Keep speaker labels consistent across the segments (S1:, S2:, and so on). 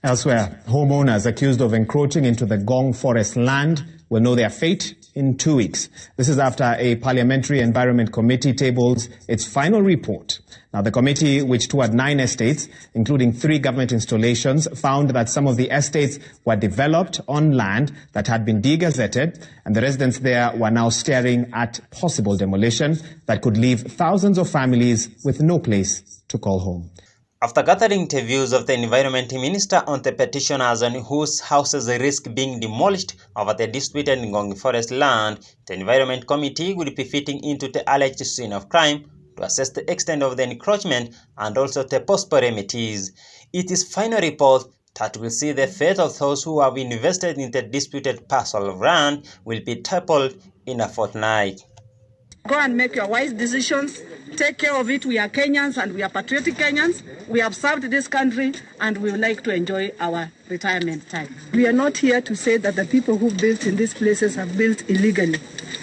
S1: Elsewhere, homeowners accused of encroaching into the Ngong Forest land will know their fate in 2 weeks. This is after a Parliamentary Environment Committee tables its final report. Now, the committee, which toured 9 estates, including 3 government installations, found that some of the estates were developed on land that had been de-gazetted, and the residents there were now staring at possible demolition that could leave thousands of families with no place to call home.
S2: After gathering the views of the Environment Minister on the petitioners on whose houses risk being demolished over the disputed Ngong Forest land, the Environment Committee will be fitting into the alleged scene of crime to assess the extent of the encroachment and also the possible remedies. It is final report that will see the fate of those who have invested in the disputed parcel of land will be toppled in a fortnight.
S3: Go and make your wise decisions. Take care of it. We are Kenyans and we are patriotic Kenyans. We have served this country and we would like to enjoy our retirement time. We are not here to say that the people who built in these places have built illegally,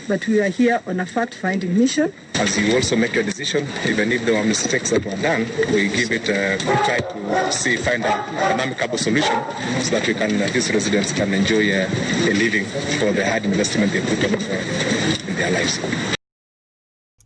S3: but we are here on a fact-finding mission.
S4: As you also make your decision, even if there were mistakes that were done, we give it we try to find an amicable solution so that these residents can enjoy a living for the hard investment they put in their lives.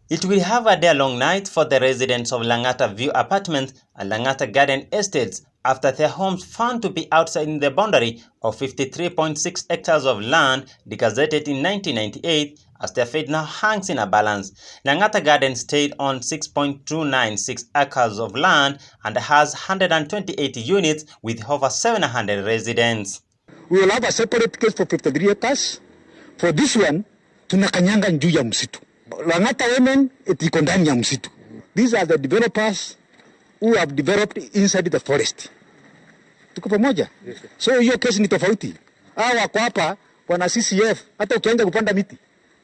S2: It will have a day-long night for the residents of Langata View Apartments and Langata Garden Estates after their homes found to be outside in the boundary of 53.6 hectares of land de-gazetted in 1998 as their fate now hangs in a balance. Langata Garden stayed on 6.296 acres of land and has 128 units with over 700 residents.
S5: We will have a separate case for 53 acres. For this one, tunakanyanga njuu ya msitu. Langata women iko ndani ya msitu. These are the developers who have developed inside the forest. Tuko pamoja? So hiyo kesi ni tofauti. Hawa wako hapa wana CCF hata ukianza kupanda miti.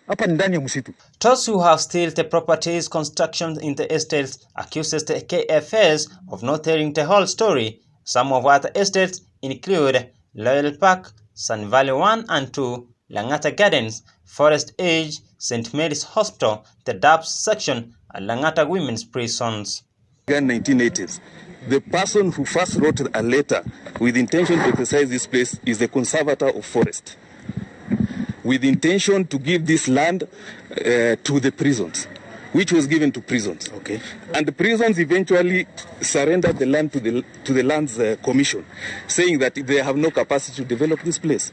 S5: Hapa ni ndani ya msitu.
S2: Those who have still the properties constructions in the estates accuses the KFS of not telling the whole story. Some of other estates include Loyal Park, Sun Valley 1 and 2, Langata Gardens, Forest Edge, St. Mary's Hospital, the Dubs section, and Langata Women's Prisons.
S6: In the 1980s, the person who first wrote a letter with intention to exercise this place is the conservator of forest, with intention to give this land to the prisons, which was given to prisons.
S5: Okay.
S6: And the prisons eventually surrendered the land to the Lands Commission, saying that they have no capacity to develop this place.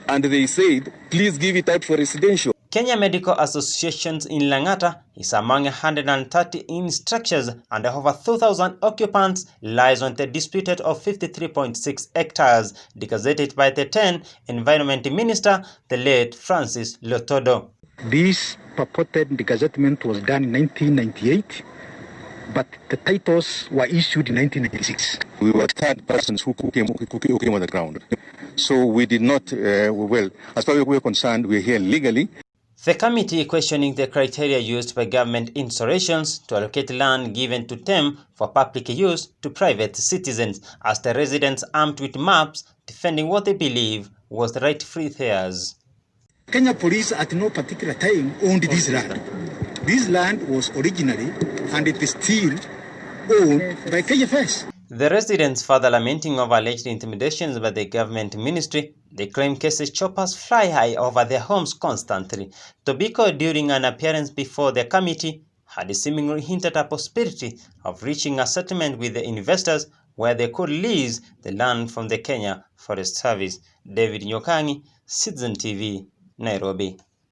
S6: And they said, please give it out for residential.
S2: Kenya Medical Associations in Langata is among 130 in structures and over 2,000 occupants lies on the disputed of 53.6 hectares, de-gazetted by the 10 Environment Minister, the late Francis Lotodo.
S5: This purported de-gazettement was done in 1998, but the titles were issued in 1996.
S6: We were third persons who came on the ground. So we did not, well, as far as we are concerned, we are here legally.
S2: The committee questioning the criteria used by government installations to allocate land given to them for public use to private citizens, as the residents armed with maps defending what they believe was the rightfully theirs.
S5: Kenya police at no particular time owned this land. This land was originally and it is still owned by KFS.
S2: The residents further lamenting of alleged intimidations by the government ministry. They claim cases choppers fly high over their homes constantly. Tobacco, during an appearance before the committee, had seemingly hinted at a possibility of reaching a settlement with the investors where they could lease the land from the Kenya Forest Service. David Nyokangi, Citizen TV, Nairobi.